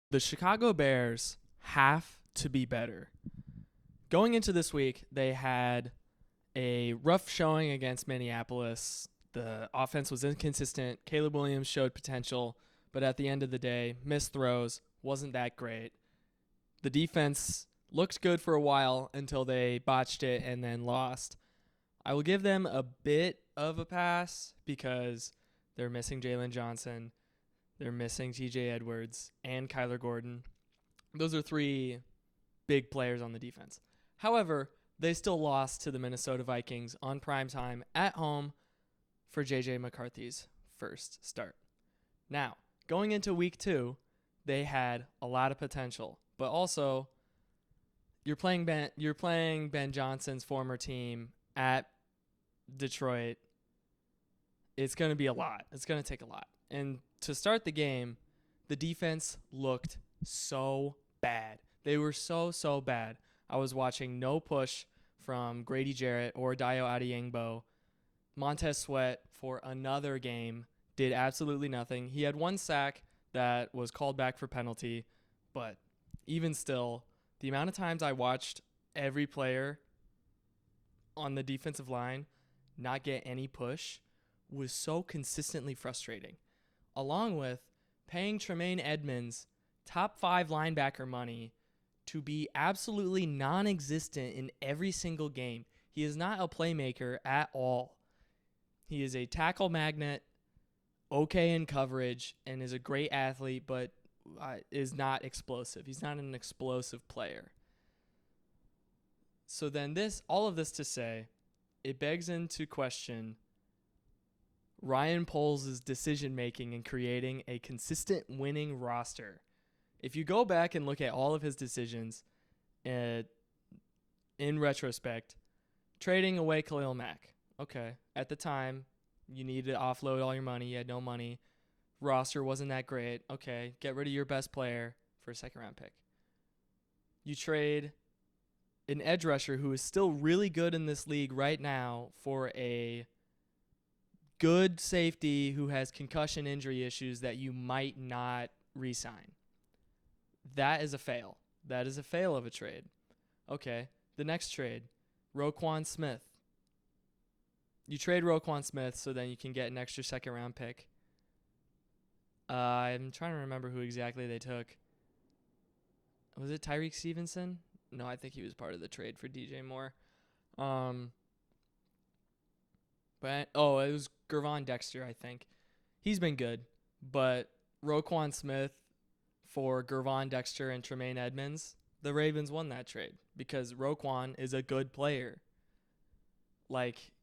The Chicago Bears have to be better. Going into this week, they had a rough showing against Minneapolis. The offense was inconsistent. Caleb Williams showed potential, but at the end of the day, missed throws, wasn't that great. The defense looked good for a while until they botched it and then lost. I will give them a bit of a pass because they're missing Jalen Johnson. They're missing TJ Edwards and Kyler Gordon. Those are three big players on the defense. However, they still lost to the Minnesota Vikings on primetime at home for J.J. McCarthy's first start. Now, going into week 2, they had a lot of potential, but also you're playing Ben Johnson's former team at Detroit. It's going to be a lot. It's going to take a lot. And to start the game, the defense looked so bad. They were so bad. I was watching no push from Grady Jarrett or Dio Adeyingbo. Montez Sweat for another game did absolutely nothing. He had one sack that was called back for penalty, but even still, the amount of times I watched every player on the defensive line not get any push was so consistently frustrating. Along with paying Tremaine Edmonds top 5 linebacker money to be absolutely non-existent in every single game. He is not a playmaker at all. He is a tackle magnet, okay in coverage, and is a great athlete, but is not explosive. He's not an explosive player. So then all of this to say, it begs into question Ryan Poles' decision-making in creating a consistent winning roster. If you go back and look at all of his decisions in retrospect, trading away Khalil Mack. Okay, at the time, you needed to offload all your money. You had no money. Roster wasn't that great. Okay, get rid of your best player for a second-round pick. You trade an edge rusher who is still really good in this league right now for a good safety who has concussion injury issues that you might not re-sign. That is a fail. That is a fail of a trade. Okay, the next trade, Roquan Smith. You trade Roquan Smith so then you can get an extra second-round pick. I'm trying to remember who exactly they took. Was it Tyreek Stevenson? No, I think he was part of the trade for DJ Moore. It was Gervon Dexter, I think. He's been good, but Roquan Smith for Gervon Dexter and Tremaine Edmonds, the Ravens won that trade because Roquan is a good player. Like,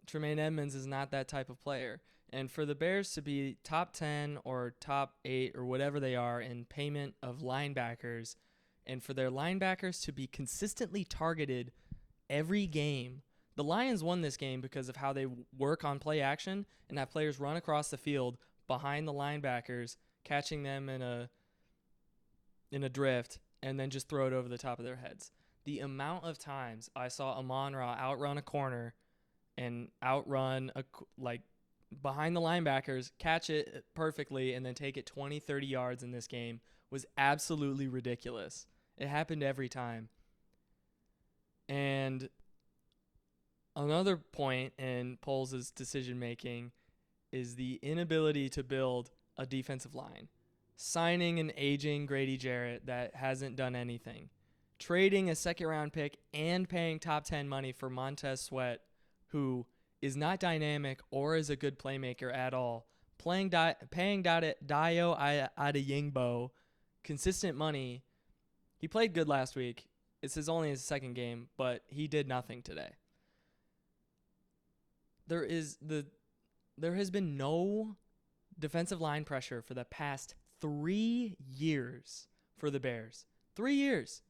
Tremaine Edmonds is not that type of player. And for the Bears to be top 10 or top 8 or whatever they are in payment of linebackers, and for their linebackers to be consistently targeted every game. The Lions won this game because of how they work on play action and have players run across the field behind the linebackers, catching them in a drift, and then just throw it over the top of their heads. The amount of times I saw Amon-Ra outrun a corner and outrun behind the linebackers, catch it perfectly, and then take it 20, 30 yards in this game was absolutely ridiculous. It happened every time. And another point in Poles' decision-making is the inability to build a defensive line. Signing an aging Grady Jarrett that hasn't done anything. Trading a second-round pick and paying top 10 money for Montez Sweat, who is not dynamic or is a good playmaker at all. Paying Dio Adeyingbo consistent money. He played good last week. It's only his second game, but he did nothing today. There has been no defensive line pressure for the past 3 years for the Bears. 3 years.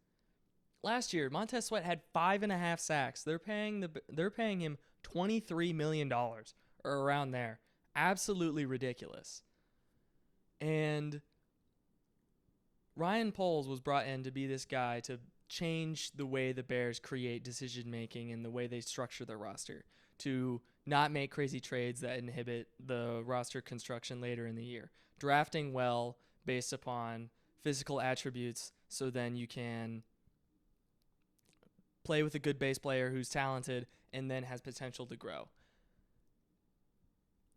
Last year, Montez Sweat had 5.5 sacks. They're paying him $23 million or around there. Absolutely ridiculous. And Ryan Poles was brought in to be this guy to change the way the Bears create decision-making and the way they structure their roster, to not make crazy trades that inhibit the roster construction later in the year. Drafting well based upon physical attributes so then you can play with a good base player who's talented and then has potential to grow.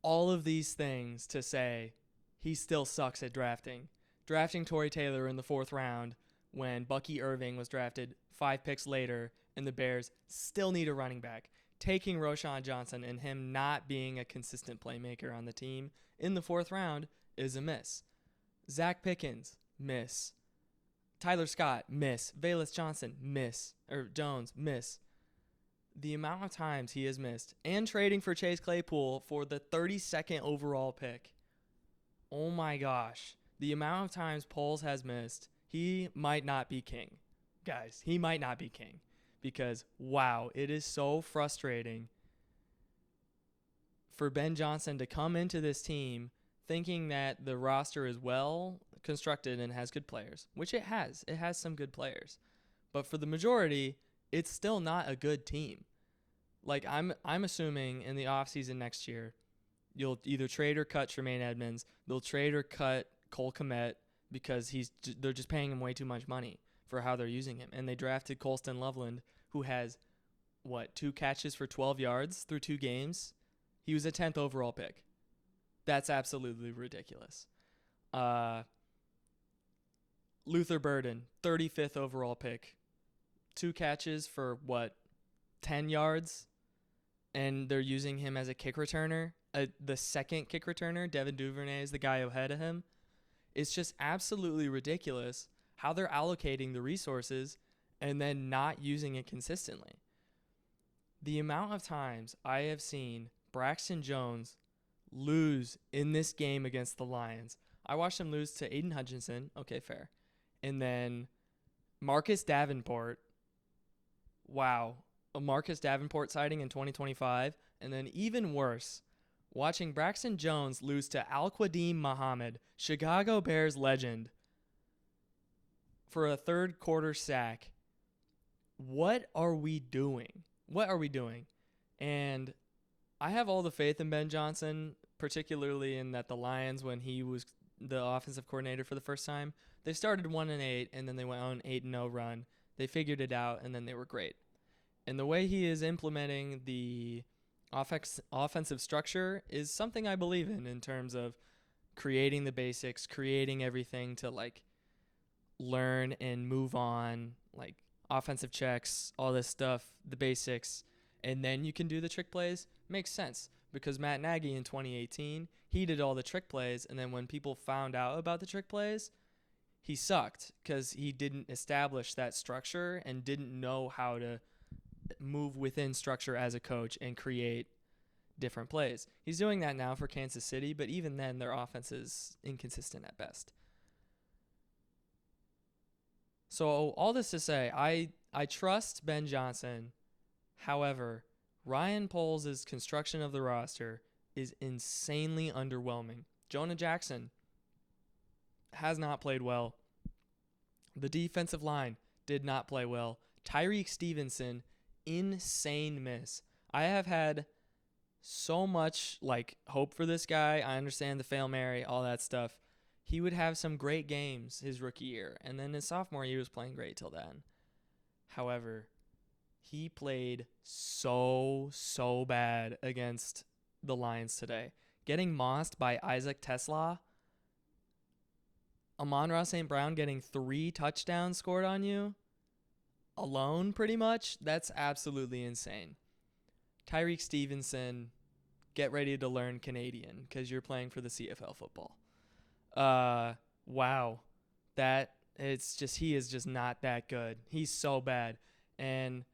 All of these things to say he still sucks at drafting. Drafting Torrey Taylor in the 4th round when Bucky Irving was drafted 5 picks later and the Bears still need a running back. Taking Roschon Johnson and him not being a consistent playmaker on the team in the 4th round is a miss. Zach Pickens, miss. Tyler Scott, miss. Velus Johnson, miss. Or Jones, miss. The amount of times he has missed, and trading for Chase Claypool for the 32nd overall pick. Oh my gosh. The amount of times Poles has missed, he might not be king. Guys, he might not be king. Because, wow, it is so frustrating for Ben Johnson to come into this team thinking that the roster is well constructed and has good players, which it has. It has some good players. But for the majority, it's still not a good team. Like, I'm assuming in the offseason next year, you'll either trade or cut Tremaine Edmonds. They'll trade or cut Cole Kmet because they're just paying him way too much money for how they're using him. And they drafted Colston Loveland, who has, 2 catches for 12 yards through 2 games? He was a 10th overall pick. That's absolutely ridiculous. Luther Burden, 35th overall pick. 2 catches for, 10 yards? And they're using him as a kick returner. The second kick returner, Devin Duvernay, is the guy ahead of him. It's just absolutely ridiculous how they're allocating the resources and then not using it consistently. The amount of times I have seen Braxton Jones lose in this game against the Lions. I watched him lose to Aiden Hutchinson. Okay, fair. And then Marcus Davenport. Wow. A Marcus Davenport sighting in 2025. And then even worse, watching Braxton Jones lose to Al-Quadim Muhammad, Chicago Bears legend, for a 3rd quarter sack. What are we doing? What are we doing? And I have all the faith in Ben Johnson, particularly in that the Lions, when he was the offensive coordinator for the first time, they started 1-8 and then they went on 8-0 run. They figured it out and then they were great. And the way he is implementing the offensive structure is something I believe in terms of creating the basics, creating everything to learn and move on, offensive checks, all this stuff, the basics, and then you can do the trick plays. Makes sense because Matt Nagy in 2018, he did all the trick plays, and then when people found out about the trick plays, he sucked because he didn't establish that structure and didn't know how to move within structure as a coach and create different plays. He's doing that now for Kansas City, but even then their offense is inconsistent at best. So all this to say, I trust Ben Johnson. However, Ryan Poles' construction of the roster is insanely underwhelming. Jonah Jackson has not played well. The defensive line did not play well. Tyreek Stevenson, insane miss. I have had so much hope for this guy. I understand the Fail Mary, all that stuff. He would have some great games his rookie year, and then his sophomore year was playing great till then. However, he played so bad against the Lions today. Getting mossed by Isaac Tesla, Amon-Ra St. Brown getting 3 touchdowns scored on you alone, pretty much. That's absolutely insane. Tyreek Stevenson, get ready to learn Canadian because you're playing for the CFL football. Wow. He is just not that good. He's so bad. And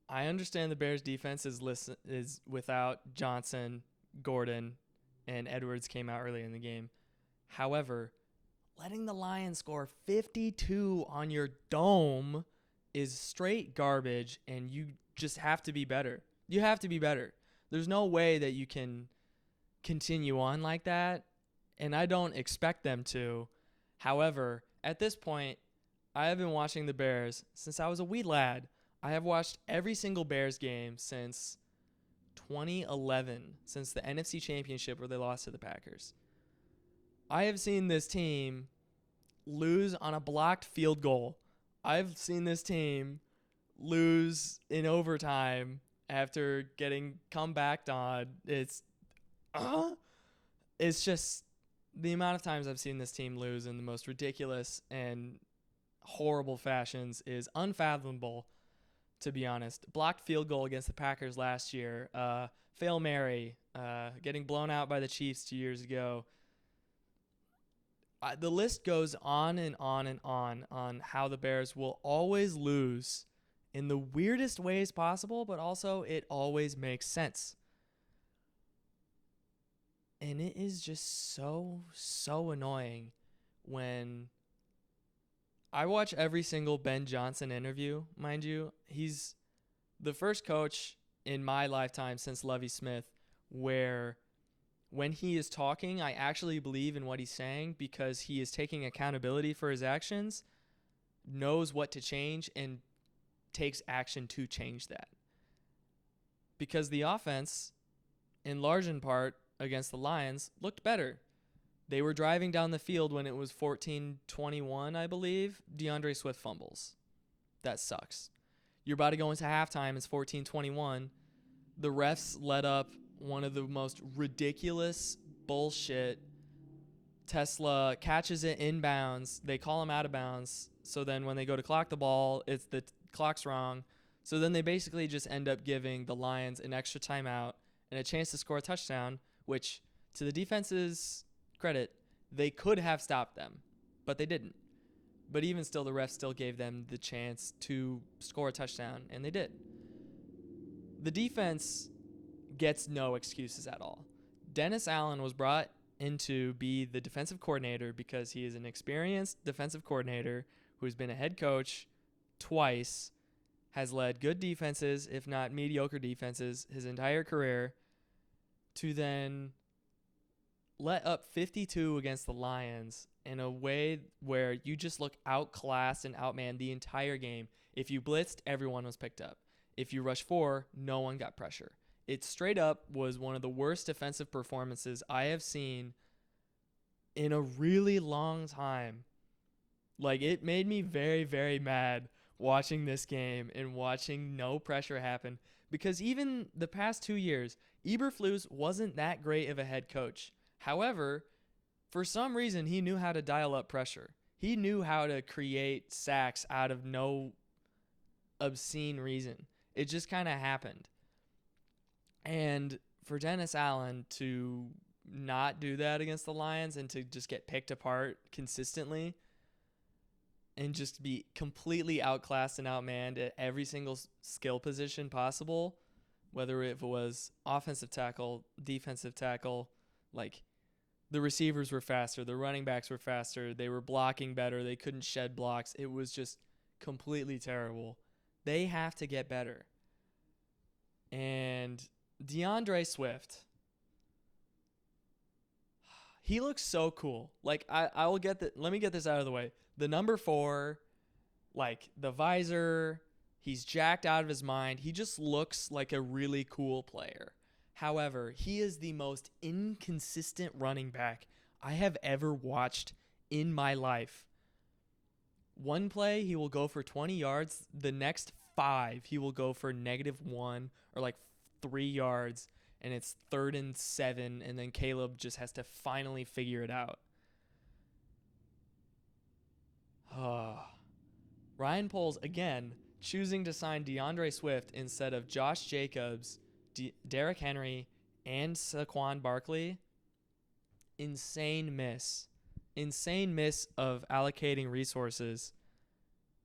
I understand the Bears defense is without Johnson, Gordon, and Edwards came out early in the game. However, letting the Lions score 52 on your dome is straight garbage, and you just have to be better. You have to be better. There's no way that you can continue on like that, and I don't expect them to. However, at this point, I have been watching the Bears since I was a wee lad. I have watched every single Bears game since 2011, since the NFC Championship where they lost to the Packers. I have seen this team lose on a blocked field goal. I've seen this team lose in overtime after getting come back on. It's just the amount of times I've seen this team lose in the most ridiculous and horrible fashions is unfathomable, to be honest. Blocked field goal against the Packers last year. Fail Mary, getting blown out by the Chiefs 2 years ago. The list goes on and on and on how the Bears will always lose in the weirdest ways possible, but also it always makes sense. And it is just so annoying when I watch every single Ben Johnson interview, mind you. He's the first coach in my lifetime since Lovie Smith where when he is talking, I actually believe in what he's saying because he is taking accountability for his actions, knows what to change, and takes action to change that. Because the offense, in large in part against the Lions, looked better. They were driving down the field when it was 14-21, I believe. DeAndre Swift fumbles. That sucks. You're about to go into halftime. It's 14-21. The refs let up one of the most ridiculous bullshit. Tesla catches it inbounds. They call him out of bounds. So then when they go to clock the ball, it's the clock's wrong. So then they basically just end up giving the Lions an extra timeout and a chance to score a touchdown, which, to the defense's credit, they could have stopped them, but they didn't. But even still, the refs still gave them the chance to score a touchdown, and they did. The defense gets no excuses at all. Dennis Allen was brought in to be the defensive coordinator because he is an experienced defensive coordinator who's been a head coach twice, has led good defenses, if not mediocre defenses, his entire career, to then let up 52 against the Lions in a way where you just look outclassed and outmanned the entire game. If you blitzed, everyone was picked up. If you rushed 4, no one got pressure. It straight up was one of the worst defensive performances I have seen in a really long time. Like, it made me very, very mad watching this game and watching no pressure happen, because even the past 2 years, Eberflus wasn't that great of a head coach. However, for some reason, he knew how to dial up pressure. He knew how to create sacks out of no obscene reason. It just kind of happened. And for Dennis Allen to not do that against the Lions and to just get picked apart consistently and just be completely outclassed and outmanned at every single skill position possible, whether it was offensive tackle, defensive tackle, like the receivers were faster, the running backs were faster, they were blocking better, they couldn't shed blocks. It was just completely terrible. They have to get better. And DeAndre Swift, he looks so cool. Like, I will get that. Let me get this out of the way. The number 4, like the visor, he's jacked out of his mind. He just looks like a really cool player. However, he is the most inconsistent running back I have ever watched in my life. One play, he will go for 20 yards. The next 5, he will go for -1 or like 3 yards, and it's 3rd and 7, and then Caleb just has to finally figure it out. Ryan Poles, again, choosing to sign DeAndre Swift instead of Josh Jacobs, Derrick Henry, and Saquon Barkley. Insane miss. Insane miss of allocating resources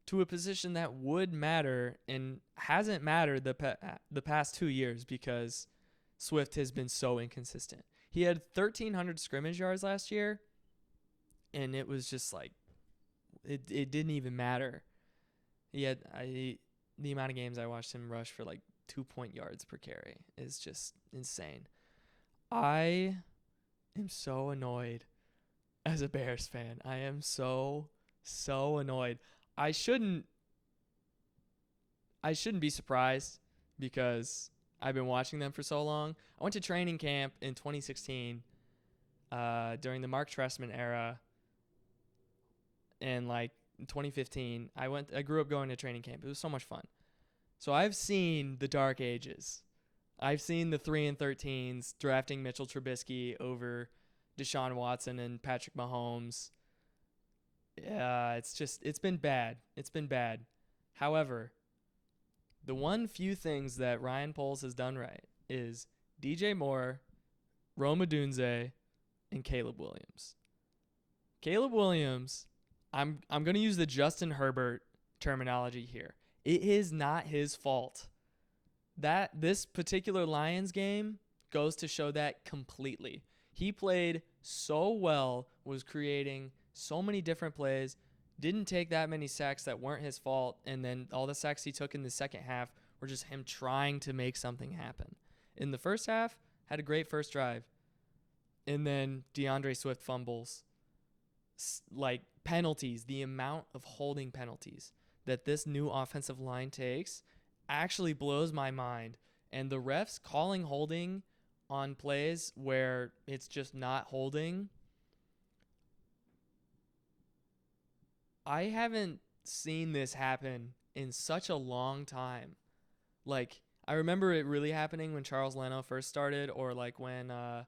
to a position that would matter and hasn't mattered the past 2 years because Swift has been so inconsistent. He had 1,300 scrimmage yards last year, and it was just like, it didn't even matter. He had the amount of games I watched him rush for like 2-point yards per carry is just insane. I am so annoyed as a Bears fan. I am so annoyed. I shouldn't be surprised because I've been watching them for so long. I went to training camp in 2016 during the Mark Trestman era. and like in 2015, I grew up going to training camp. It was so much fun. So I've seen the dark ages. I've seen the 3-13s drafting Mitchell Trubisky over Deshaun Watson and Patrick Mahomes. Yeah, it's been bad. It's been bad. However, the one few things that Ryan Poles has done right is DJ Moore, Rome Odunze, and Caleb Williams. Caleb Williams, I'm going to use the Justin Herbert terminology here. It is not his fault. That this particular Lions game goes to show that completely. He played so well, was creating so many different plays, didn't take that many sacks that weren't his fault, and then all the sacks he took in the second half were just him trying to make something happen. In the first half, had a great first drive, and then DeAndre Swift fumbles. Like penalties, the amount of holding penalties that this new offensive line takes actually blows my mind. And the refs calling holding on plays where it's just not holding, I haven't seen this happen in such a long time. Like, I remember it really happening when Charles Leno first started, or like when I'm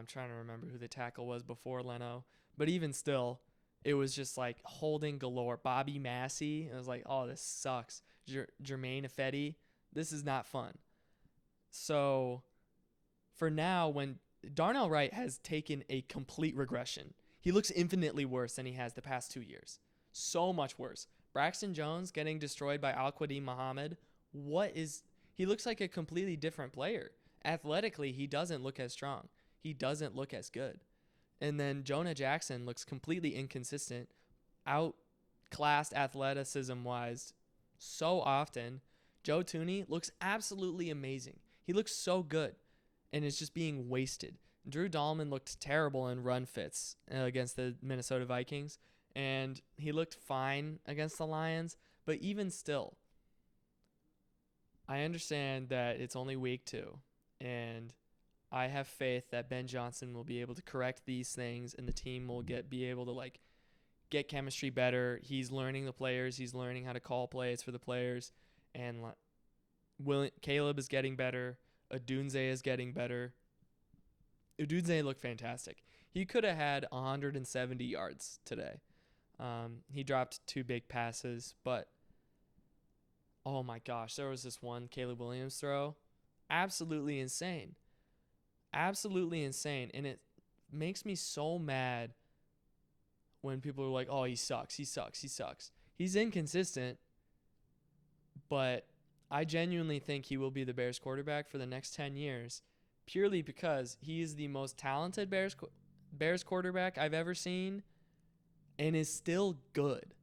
trying to remember who the tackle was before Leno. But even still, it was just like holding galore. Bobby Massey, it was like, oh, this sucks. Jermaine Ifedi, this is not fun. So for now, when Darnell Wright has taken a complete regression, he looks infinitely worse than he has the past 2 years. So much worse. Braxton Jones getting destroyed by Al-Quadin Muhammad. He looks like a completely different player. Athletically, he doesn't look as strong. He doesn't look as good. And then Jonah Jackson looks completely inconsistent, outclassed athleticism-wise so often. Joe Thuney looks absolutely amazing. He looks so good and is just being wasted. Drew Dahlman looked terrible in run fits against the Minnesota Vikings, and he looked fine against the Lions. But even still, I understand that it's only week 2, and I have faith that Ben Johnson will be able to correct these things, and the team will be able to get chemistry better. He's learning the players. He's learning how to call plays for the players, and Caleb is getting better. Odunze is getting better. Odunze looked fantastic. He could have had 170 yards today. He dropped 2 big passes, but oh my gosh, there was this one Caleb Williams throw. Absolutely insane. Absolutely insane. And it makes me so mad when people are like, oh, he sucks. He's inconsistent, but I genuinely think he will be the Bears quarterback for the next 10 years purely because he is the most talented Bears quarterback I've ever seen and is still good.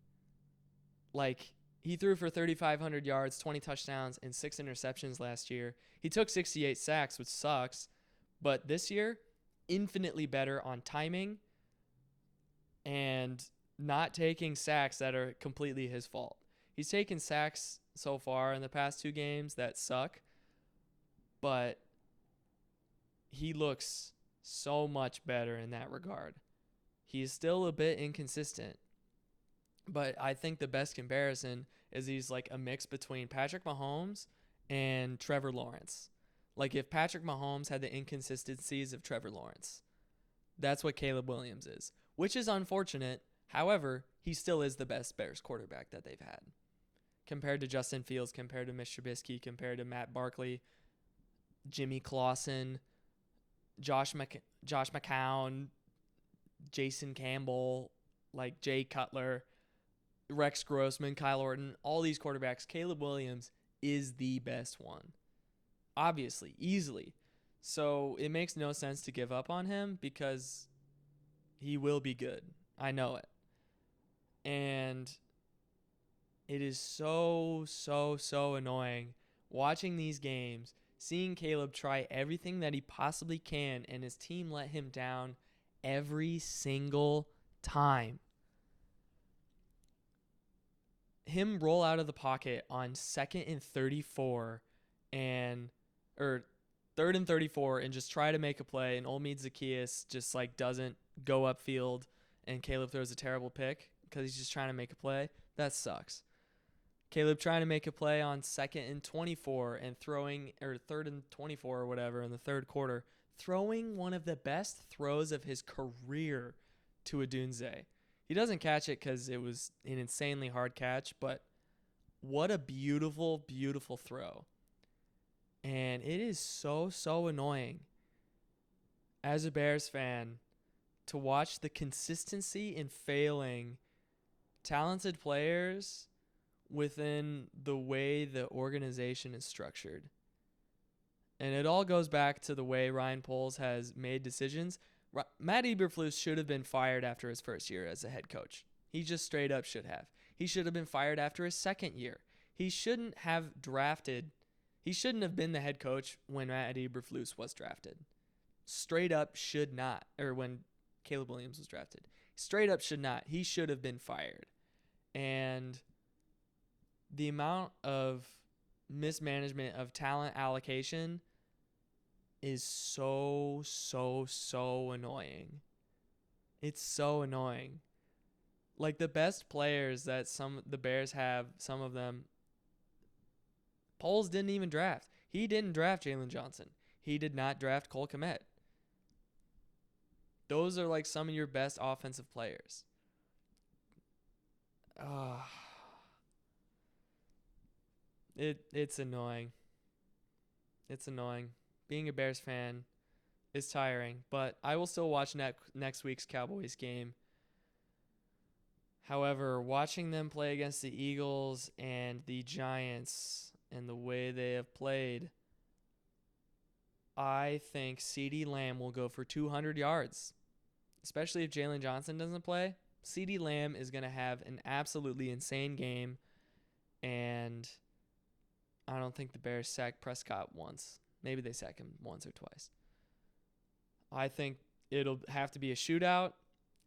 Like, he threw for 3,500 yards, 20 touchdowns, and 6 interceptions last year. He took 68 sacks, which sucks. But this year, infinitely better on timing and not taking sacks that are completely his fault. He's taken sacks so far in the past 2 games that suck, but he looks so much better in that regard. He's still a bit inconsistent, but I think the best comparison is he's like a mix between Patrick Mahomes and Trevor Lawrence. Like if Patrick Mahomes had the inconsistencies of Trevor Lawrence, that's what Caleb Williams is, which is unfortunate. However, he still is the best Bears quarterback that they've had. Compared to Justin Fields, compared to Mitch Trubisky, compared to Matt Barkley, Jimmy Clausen, Josh McCown, Jason Campbell, like Jay Cutler, Rex Grossman, Kyle Orton, all these quarterbacks, Caleb Williams is the best one. Obviously, easily. So it makes no sense to give up on him because he will be good. I know it. And it is so annoying watching these games, seeing Caleb try everything that he possibly can, and his team let him down every single time. Him roll out of the pocket on 2nd and 34 or 3rd and 34 and just try to make a play, and Olmeed Zaccheaus just doesn't go upfield and Caleb throws a terrible pick because he's just trying to make a play. That sucks. Caleb trying to make a play on 2nd and 24 and throwing, or 3rd and 24 or whatever in the third quarter, throwing one of the best throws of his career to Odunze. He doesn't catch it because it was an insanely hard catch, but what a beautiful, beautiful throw. And it is so, so annoying as a Bears fan to watch the consistency in failing talented players within the way the organization is structured. And it all goes back to the way Ryan Poles has made decisions. Matt Eberflus should have been fired after his first year as a head coach. He just straight up should have. He should have been fired after his second year. He shouldn't have been the head coach when Matt Eberflus was drafted. Straight up should not. Or when Caleb Williams was drafted. Straight up should not. He should have been fired. And the amount of mismanagement of talent allocation is so, so, so annoying. It's so annoying. Like the best players that the Bears have, some of them, Poles didn't even draft. He didn't draft Jalen Johnson. He did not draft Cole Kmet. Those are like some of your best offensive players. It's annoying. It's annoying. Being a Bears fan is tiring, but I will still watch next week's Cowboys game. However, watching them play against the Eagles and the Giants and the way they have played, I think CeeDee Lamb will go for 200 yards, especially if Jalen Johnson doesn't play. CeeDee Lamb is going to have an absolutely insane game, and I don't think the Bears sack Prescott once. Maybe they sack him once or twice. I think it'll have to be a shootout.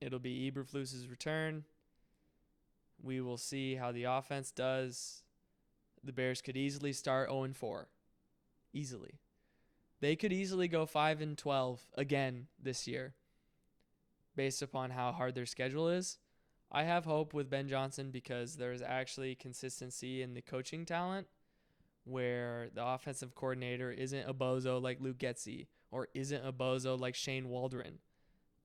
It'll be Eberflus's return. We will see how the offense does. The Bears could easily start 0-4. Easily. They could easily go 5-12 again this year based upon how hard their schedule is. I have hope with Ben Johnson because there's actually consistency in the coaching talent where the offensive coordinator isn't a bozo like Luke Getsy or isn't a bozo like Shane Waldron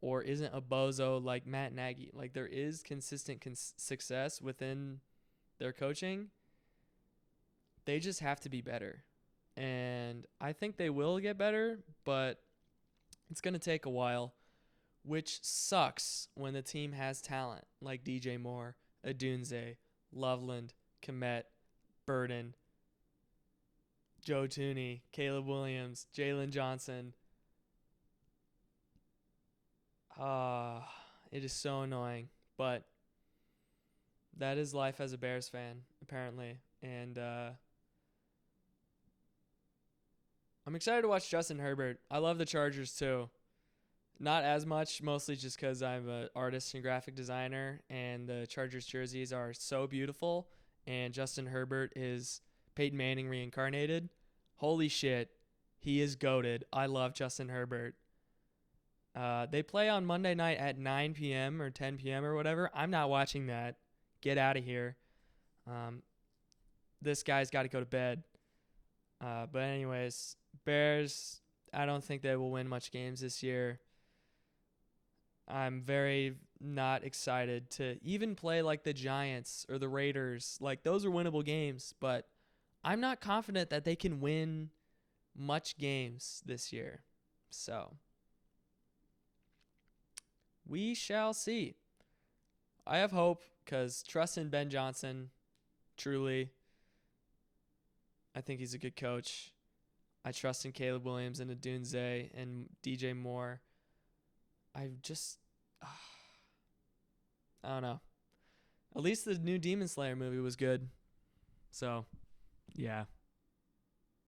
or isn't a bozo like Matt Nagy. Like there is consistent success within their coaching. They just have to be better. And I think they will get better, but it's going to take a while, which sucks when the team has talent like DJ Moore, Odunze, Loveland, Kmet, Burden, Joe Tooney, Caleb Williams, Jalen Johnson. It is so annoying, but that is life as a Bears fan, apparently. And I'm excited to watch Justin Herbert. I love the Chargers too. Not as much, mostly just because I'm an artist and graphic designer, and the Chargers jerseys are so beautiful, and Justin Herbert is Peyton Manning reincarnated. Holy shit, he is goated. I love Justin Herbert. They play on Monday night at 9 p.m. or 10 p.m. or whatever. I'm not watching that. Get out of here. This guy's got to go to bed. But anyways, Bears, I don't think they will win much games this year. I'm very not excited to even play like the Giants or the Raiders. Like, those are winnable games, but I'm not confident that they can win much games this year. So, we shall see. I have hope because trust in Ben Johnson, truly. I think he's a good coach. I trust in Caleb Williams and Odunze and DJ Moore. I don't know. At least the new Demon Slayer movie was good. So, yeah.